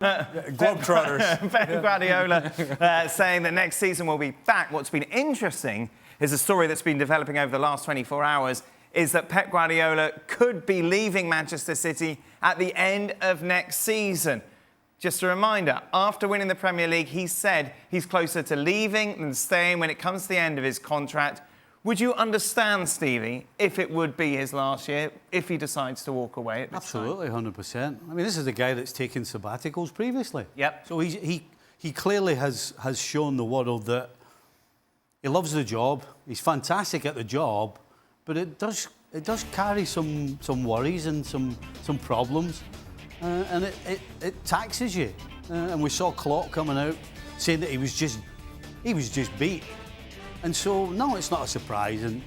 Globetrotters. Pep Guardiola saying that next season will be back. What's been interesting is a story that's been developing over the last 24 hours is that Pep Guardiola could be leaving Manchester City at the end of next season. Just a reminder, after winning the Premier League, he said he's closer to leaving than staying when it comes to the end of his contract. Would you understand, Stevie, if it would be his last year, if he decides to walk away at this Absolutely, 100%. I mean, this is a guy that's taken sabbaticals previously. Yep. So he clearly has shown the world that he loves the job. He's fantastic at the job, but it does carry some worries and some problems, and it taxes you. And we saw Klopp coming out saying that he was just beat. And so, no, it's not a surprise. And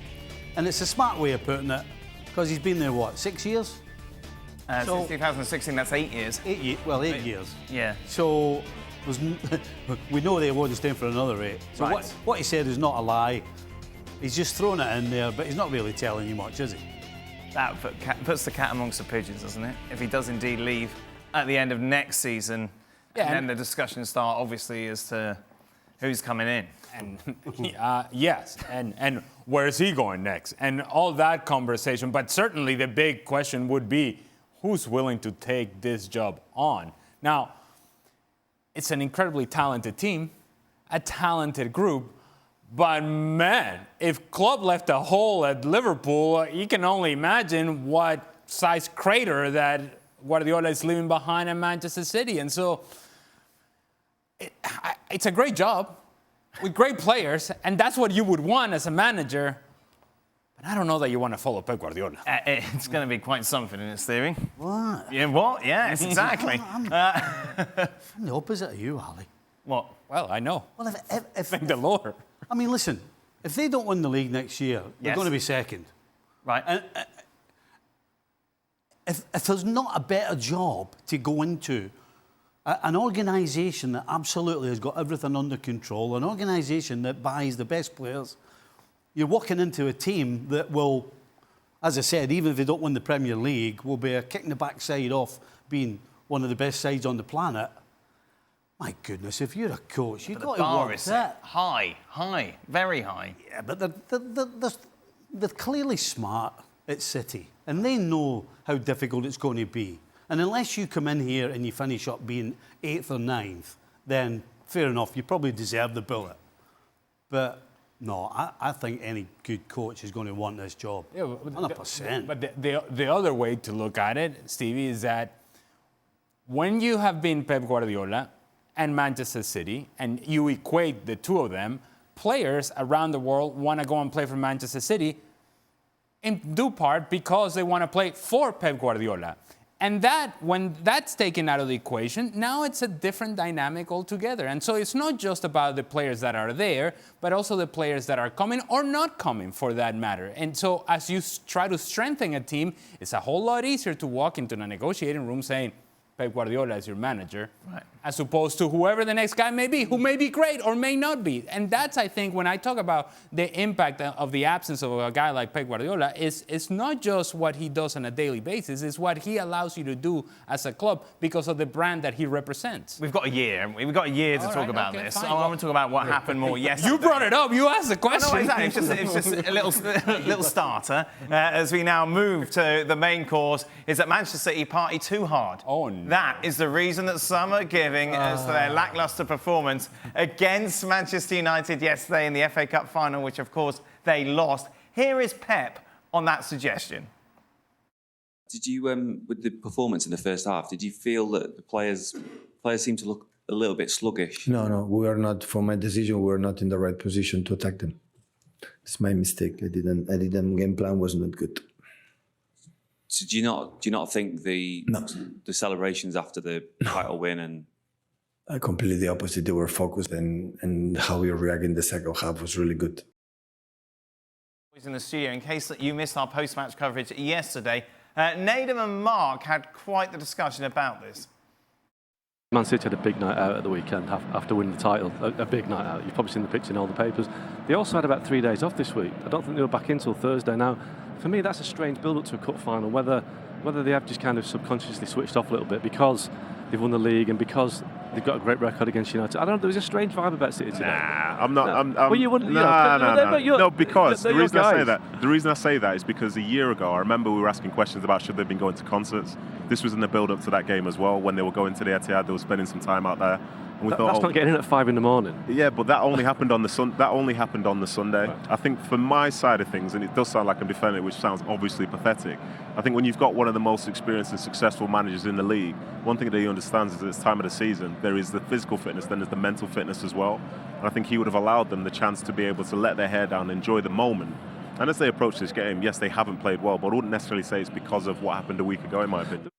it's a smart way of putting it, because he's been there, what, 6 years? Since 2016, that's 8 years. 8 years. Yeah. So, we know they won't stay for another 8. So right. what he said is not a lie. He's just thrown it in there, but he's not really telling you much, is he? That puts the cat amongst the pigeons, doesn't it? If he does indeed leave at the end of next season, and then the discussions start, obviously, as to who's coming in. And yes, and where is he going next? And all that conversation. But certainly the big question would be, who's willing to take this job on? Now, it's an incredibly talented team, a talented group. But man, if Klopp left a hole at Liverpool, you can only imagine what size crater that Guardiola is leaving behind at Manchester City. And so it's a great job with great players, and that's what you would want as a manager. But I don't know that you want to follow Pep Guardiola. It's going to be quite something in its theory. What? Yeah, what? Yes, exactly. I'm the opposite of you, Ali. What? Well, I know. Well, Thank the Lord. I mean, listen, if they don't win the league next year, they're going to be second. Right. And if there's not a better job to go into, an organisation that absolutely has got everything under control, an organisation that buys the best players, you're walking into a team that will, as I said, even if they don't win the Premier League, will be a kick in the backside off being one of the best sides on the planet. My goodness, if you're a coach, you've got to work that. High, very high. Yeah, but they're clearly smart at City, and they know how difficult it's going to be. And unless you come in here and you finish up being 8th or 9th, then fair enough, you probably deserve the bullet. But no, I think any good coach is going to want this job. Yeah, 100%. But the other way to look at it, Stevie, is that when you have been Pep Guardiola and Manchester City, and you equate the two of them, players around the world want to go and play for Manchester City in due part because they want to play for Pep Guardiola. And when that's taken out of the equation, now it's a different dynamic altogether. And so it's not just about the players that are there, but also the players that are coming or not coming, for that matter. And so as you try to strengthen a team, it's a whole lot easier to walk into the negotiating room saying, Pep Guardiola is your manager, right, as opposed to whoever the next guy may be, who may be great or may not be. And that's, I think, when I talk about the impact of the absence of a guy like Pep Guardiola, it's not just what he does on a daily basis, it's what he allows you to do as a club because of the brand that he represents. We've got a year, haven't we? We've got a year to talk about this. I want to talk about what happened more yesterday. You brought it up. You asked the question. No, exactly. It's just a little starter. As we now move to the main course, is that Manchester City party too hard. Oh, no. That is the reason that some are giving as to their lacklustre performance against Manchester United yesterday in the FA Cup final, which, of course, they lost. Here is Pep on that suggestion. Did you, with the performance in the first half, did you feel that the players seemed to look a little bit sluggish? No, we are not. For my decision, we were not in the right position to attack them. It's my mistake. I didn't. Game plan was not good. So do you not think the celebrations after the title win and completely the opposite? They were focused, and how we reacted in the second half was really good. In the studio, in case that you missed our post-match coverage yesterday, Nedum and Mark had quite the discussion about this. Man City had a big night out at the weekend after winning the title, a big night out. You've probably seen the picture in all the papers. They also had about 3 days off this week. I don't think they were back in until Thursday. Now, for me, that's a strange build-up to a cup final, whether they have just kind of subconsciously switched off a little bit, because they've won the league, and because they've got a great record against United. I don't know. There was a strange vibe about City today. Nah, I'm not. No. I'm, Well, you wouldn't. No, because they're the reason your I say guys. that, is because a year ago, I remember we were asking questions about should they have been going to concerts. This was in the build-up to that game as well. When they were going to the Etihad, they were spending some time out there. And we thought, That's not getting in at 5 a.m. Yeah, but that only happened on the Sunday. Right. I think from my side of things, and it does sound like I'm defending it, which sounds obviously pathetic. I think when you've got one of the most experienced and successful managers in the league, one thing that he understands is at this time of the season, there is the physical fitness, then there's the mental fitness as well. And I think he would have allowed them the chance to be able to let their hair down, enjoy the moment. And as they approach this game, yes, they haven't played well, but I wouldn't necessarily say it's because of what happened a week ago, in my opinion.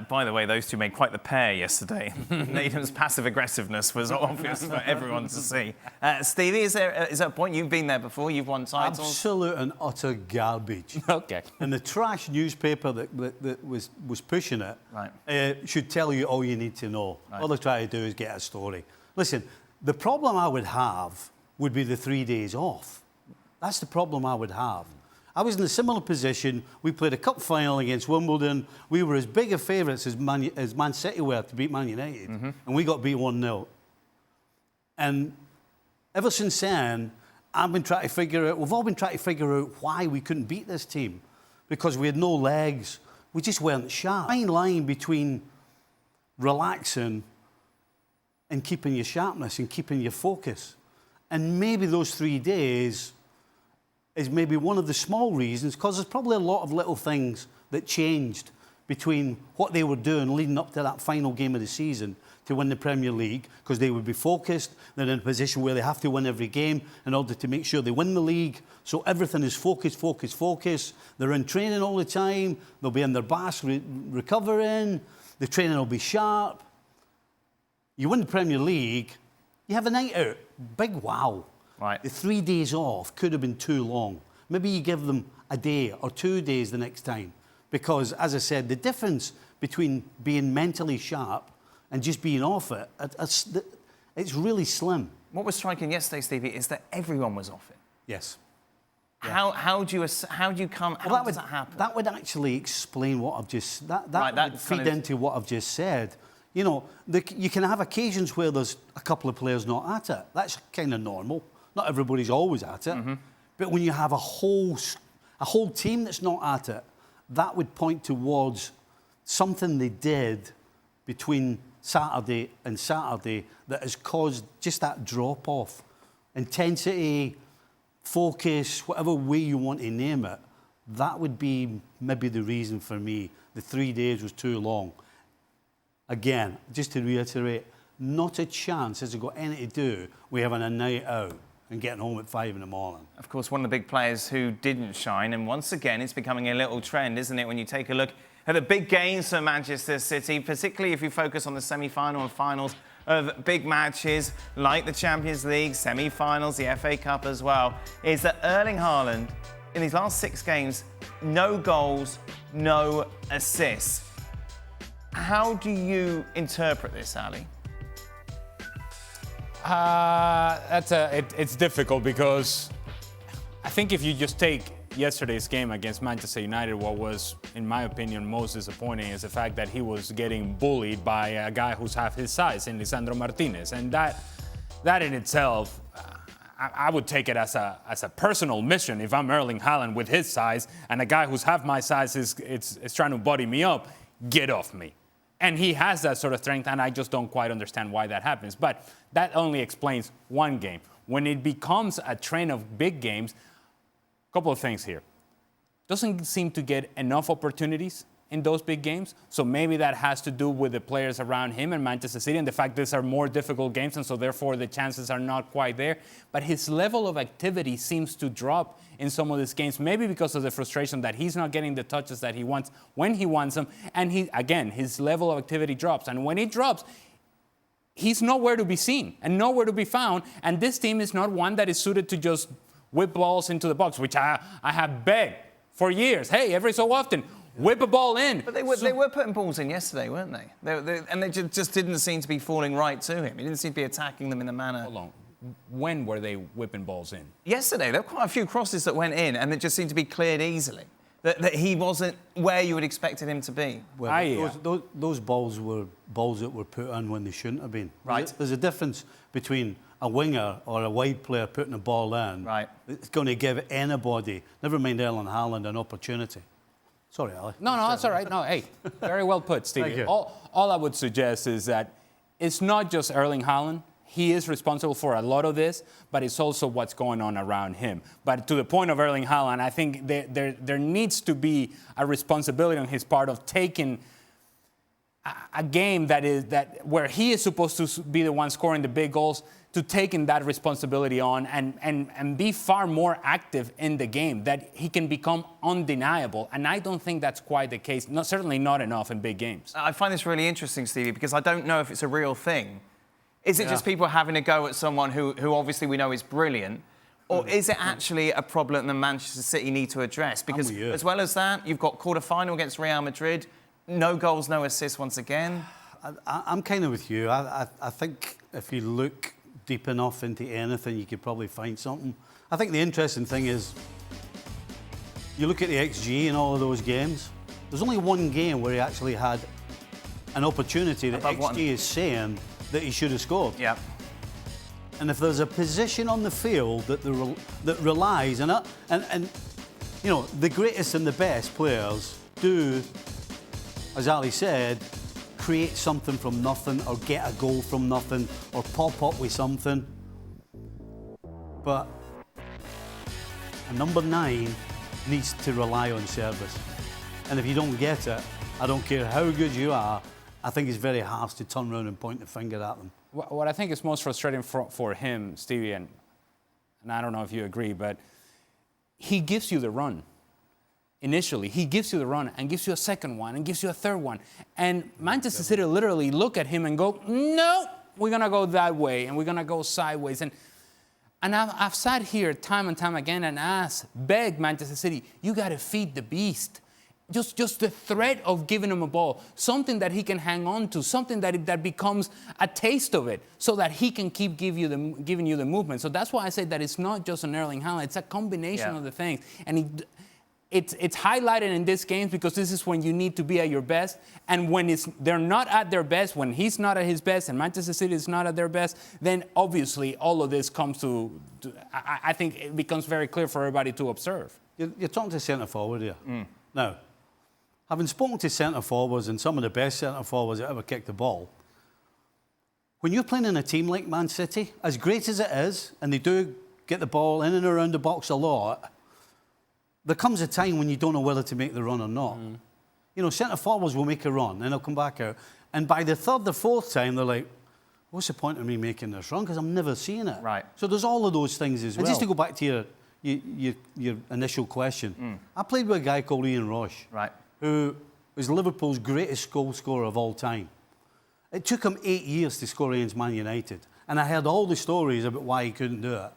By the way, those two made quite the pair yesterday. Nathan's passive aggressiveness was obvious for everyone to see. Stevie, is there a point? You've been there before. You've won titles. Absolute and utter garbage. Okay. And the trash newspaper that was pushing it Right. should tell you all you need to know. Right. All they're trying to do is get a story. Listen, the problem I would have would be the 3 days off. That's the problem I would have. I was in a similar position. We played a cup final against Wimbledon. We were as big a favourites as Man City were to beat Man United. And we got beat 1-0. And ever since then, we've all been trying to figure out why we couldn't beat this team. Because we had no legs. We just weren't sharp. Fine line between relaxing and keeping your sharpness and keeping your focus. And maybe those 3 days is maybe one of the small reasons, because there's probably a lot of little things that changed between what they were doing leading up to that final game of the season to win the Premier League, because they would be focused. They're in a position where they have to win every game in order to make sure they win the league. So everything is focus, focus, focus. They're in training all the time. They'll be in their baths recovering. The training will be sharp. You win the Premier League, you have a night out. Big wow. Right. The 3 days off could have been too long. Maybe you give them a day or 2 days the next time. Because, as I said, the difference between being mentally sharp and just being off it, it's really slim. What was striking yesterday, Stevie, is that everyone was off it. Yes. How do you come? How does that happen? That would actually explain what I've just... That Right, that would kind feed of- into what I've just said. You know, you can have occasions where there's a couple of players not at it. That's kind of normal. Not everybody's always at it. But when you have a whole team that's not at it, that would point towards something they did between Saturday and Saturday that has caused just that drop-off. Intensity, focus, whatever way you want to name it, that would be maybe the reason for me. The 3 days was too long. Again, just to reiterate, not a chance has it got anything to do with having a night out and getting home at 5 in the morning. Of course, one of the big players who didn't shine, and once again, it's becoming a little trend, isn't it, when you take a look at the big games for Manchester City, particularly if you focus on the semi-final and finals of big matches like the Champions League, semi-finals, the FA Cup as well, is that Erling Haaland, in these last 6 games, no goals, no assists. How do you interpret this, Ali? It's difficult because I think if you just take yesterday's game against Manchester United, what was, in my opinion, most disappointing is the fact that he was getting bullied by a guy who's half his size, in Lisandro Martinez, and that in itself, I would take it as a personal mission. If I'm Erling Haaland with his size and a guy who's half my size is trying to buddy me up, get off me. And he has that sort of strength, and I just don't quite understand why that happens. But that only explains one game. When it becomes a trend of big games, a couple of things here. Doesn't seem to get enough opportunities in those big games. So maybe that has to do with the players around him in Manchester City and the fact these are more difficult games, and so therefore the chances are not quite there. But his level of activity seems to drop in some of these games, maybe because of the frustration that he's not getting the touches that he wants when he wants them. And his level of activity drops. And when it drops, he's nowhere to be seen and nowhere to be found. And this team is not one that is suited to just whip balls into the box, which I have begged for years. Hey, every so often, whip a ball in. But they were putting balls in yesterday, weren't they? And they just didn't seem to be falling right to him. He didn't seem to be attacking them in the manner. Hold on. When were they whipping balls in? Yesterday, there were quite a few crosses that went in, and they just seemed to be cleared easily. that he wasn't where you would expected him to be? Well, those balls were balls that were put in when they shouldn't have been. Right. There's a difference between a winger or a wide player putting a ball in. Right. It's going to give anybody, never mind Erling Haaland, an opportunity. Sorry, Ali. No, that's all right. No, hey, very well put, Stevie. Thank you. All I would suggest is that it's not just Erling Haaland. He is responsible for a lot of this, but it's also what's going on around him. But to the point of Erling Haaland, I think there needs to be a responsibility on his part of taking a game where he is supposed to be the one scoring the big goals, to taking that responsibility on and be far more active in the game, that he can become undeniable. And I don't think that's quite the case, certainly not enough in big games. I find this really interesting, Stevie, because I don't know if it's a real thing. Is it just people having a go at someone who obviously we know is brilliant? Or is it actually a problem that Manchester City need to address? Because as well as that, you've got quarter-final against Real Madrid, no goals, no assists once again. I'm kind of with you. I think if you look deep enough into anything, you could probably find something. I think the interesting thing is, you look at the XG in all of those games, there's only one game where he actually had an opportunity that XG is saying that he should have scored. Yeah. And if there's a position on the field that relies and you know, the greatest and the best players do, as Ali said, create something from nothing or get a goal from nothing or pop up with something. But a number 9 needs to rely on service. And if you don't get it, I don't care how good you are, I think it's very harsh to turn around and point the finger at them. What I think is most frustrating for him, Stevie, and I don't know if you agree, but he gives you the run. Initially, he gives you the run and gives you a second one and gives you a third one. And Manchester City literally look at him and go, no, we're going to go that way and we're going to go sideways. And I've sat here time and time again and begged Manchester City, you got to feed the beast. Just the threat of giving him a ball, something that he can hang on to, something that becomes a taste of it, so that he can keep giving you the movement. So that's why I say that it's not just an Erling Haaland; it's a combination of the things. And it's highlighted in this game because this is when you need to be at your best. And when they're not at their best, when he's not at his best, and Manchester City is not at their best, then obviously all of this comes to I think it becomes very clear for everybody to observe. You're talking to centre forward here. Now, having spoken to centre forwards and some of the best centre forwards that ever kicked the ball, when you're playing in a team like Man City, as great as it is, and they do get the ball in and around the box a lot, there comes a time when you don't know whether to make the run or not. You know, centre forwards will make a run, then they'll come back out. And by the third or fourth time, they're like, what's the point of me making this run? Because I'm never seeing it. Right. So there's all of those things as well. And just to go back to your initial question, I played with a guy called Ian Roche. Right. Who was Liverpool's greatest goal scorer of all time. It took him 8 years to score against Man United. And I heard all the stories about why he couldn't do it.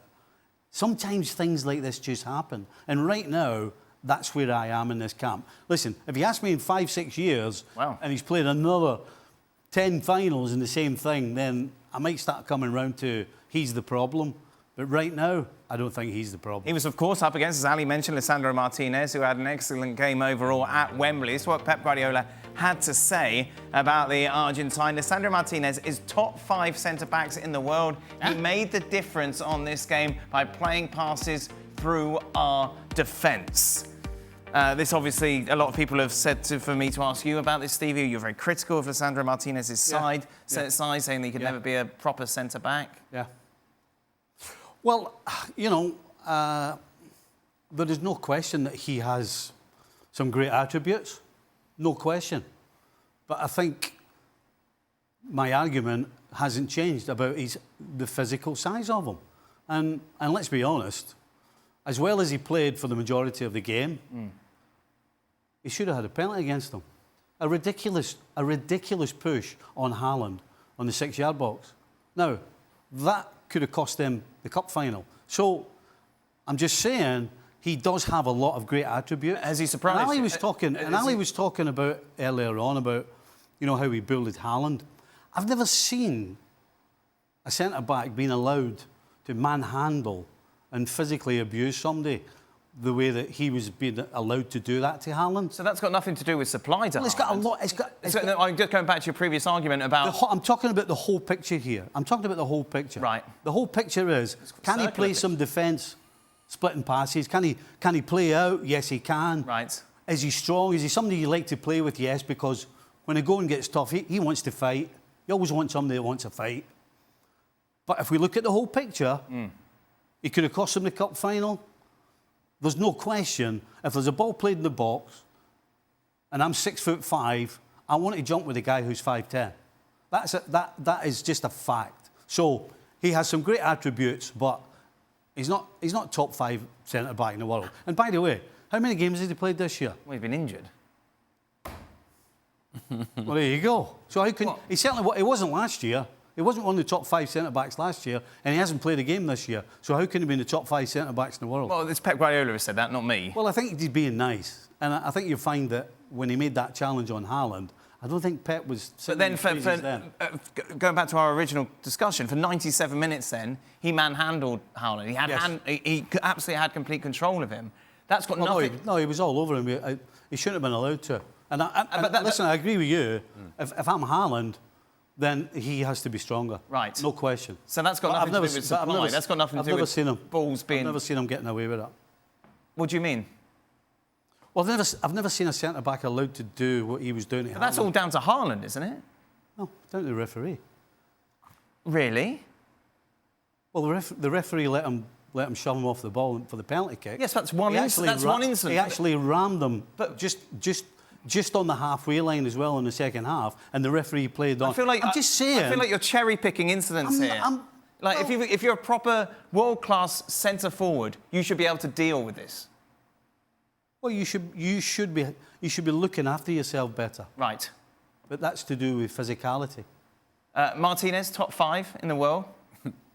Sometimes things like this just happen. And right now, that's where I am in this camp. Listen, if you ask me in 5-6 years, and he's played another 10 finals in the same thing, then I might start coming round to he's the problem. But right now, I don't think he's the problem. He was, of course, up against, as Ali mentioned, Lisandro Martinez, who had an excellent game overall at Wembley. It's what Pep Guardiola had to say about the Argentine. Lisandro Martinez is top 5 centre-backs in the world. He made the difference on this game by playing passes through our defence. This obviously, a lot of people have said for me to ask you about this, Stevie. You're very critical of Lisandro Martinez's side, saying that he could never be a proper centre-back. Yeah. Well, you know, there is no question that he has some great attributes. No question. But I think my argument hasn't changed about the physical size of him. And let's be honest, as well as he played for the majority of the game, he should have had a penalty against him. A ridiculous push on Haaland on the 6-yard box. Now, that could have cost them the cup final. So, I'm just saying, he does have a lot of great attributes. Has he surprised? And Ali was talking about earlier on about, you know, how he bullied Haaland. I've never seen a centre-back being allowed to manhandle and physically abuse somebody the way that he was being allowed to do that to Haaland. So that's got nothing to do with supply to Well, it's got a Haaland. lot. No, I'm just going back to your previous argument about... I'm talking about the whole picture here. I'm talking about the whole picture. Right. The whole picture is, can he play some defence, splitting passes? Can he play out? Yes, he can. Right. Is he strong? Is he somebody you like to play with? Yes, because when the going gets tough, he wants to fight. You always want somebody that wants to fight. But if we look at the whole picture, he could have cost him the cup final. There's no question, if there's a ball played in the box and I'm 6'5", I want to jump with a guy who's 5'10". That is just a fact. So he has some great attributes, but he's not top 5 centre-back in the world. And by the way, how many games has he played this year? Well, he's been injured. Well, there you go. So how can he certainly? He wasn't last year. He wasn't one of the top 5 centre-backs last year, and he hasn't played a game this year. So how can he be in the top 5 centre-backs in the world? Well, it's Pep Guardiola who said that, not me. Well, I think he's being nice. And I think you'll find that when he made that challenge on Haaland, I don't think Pep was... But then, going back to our original discussion, for 97 minutes then, he manhandled Haaland. He absolutely had complete control of him. That's got nothing... No, he was all over him. He shouldn't have been allowed to. Listen, I agree with you. If I'm Haaland, then he has to be stronger. Right. No question. So that's got nothing to do with supply. That's got nothing to do with balls being... I've never seen him getting away with that. What do you mean? Well, I've never seen a centre-back allowed to do what he was doing to Haaland. That's all down to Haaland, isn't it? No, down to the referee. Really? Well, the referee let him shove him off the ball for the penalty kick. Yes, that's one incident. He actually rammed him, but just on the halfway line as well in the second half, and the referee played on. I'm just saying. I feel like you're cherry-picking incidents here. If you're a proper world-class centre-forward, you should be able to deal with this. Well, you should be looking after yourself better. Right. But that's to do with physicality. Martinez, top 5 in the world?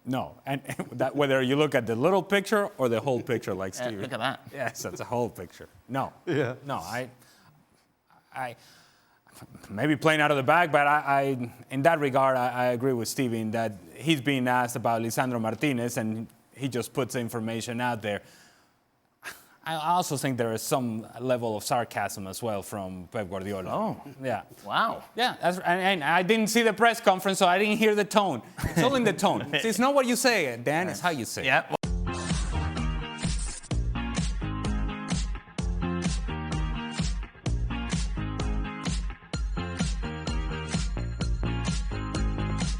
No, and that, whether you look at the little picture or the whole picture, like Steve. Look at that. Yes, that's a whole picture. No. Yeah. No, I maybe playing out of the bag, but I in that regard, I agree with Stevie in that he's being asked about Lisandro Martinez, and he just puts information out there. I also think there is some level of sarcasm as well from Pep Guardiola. Oh. Yeah. Wow. Yeah, and I didn't see the press conference, so I didn't hear the tone. It's all in the tone. It's not what you say, Dan, it's how you say it. Yeah.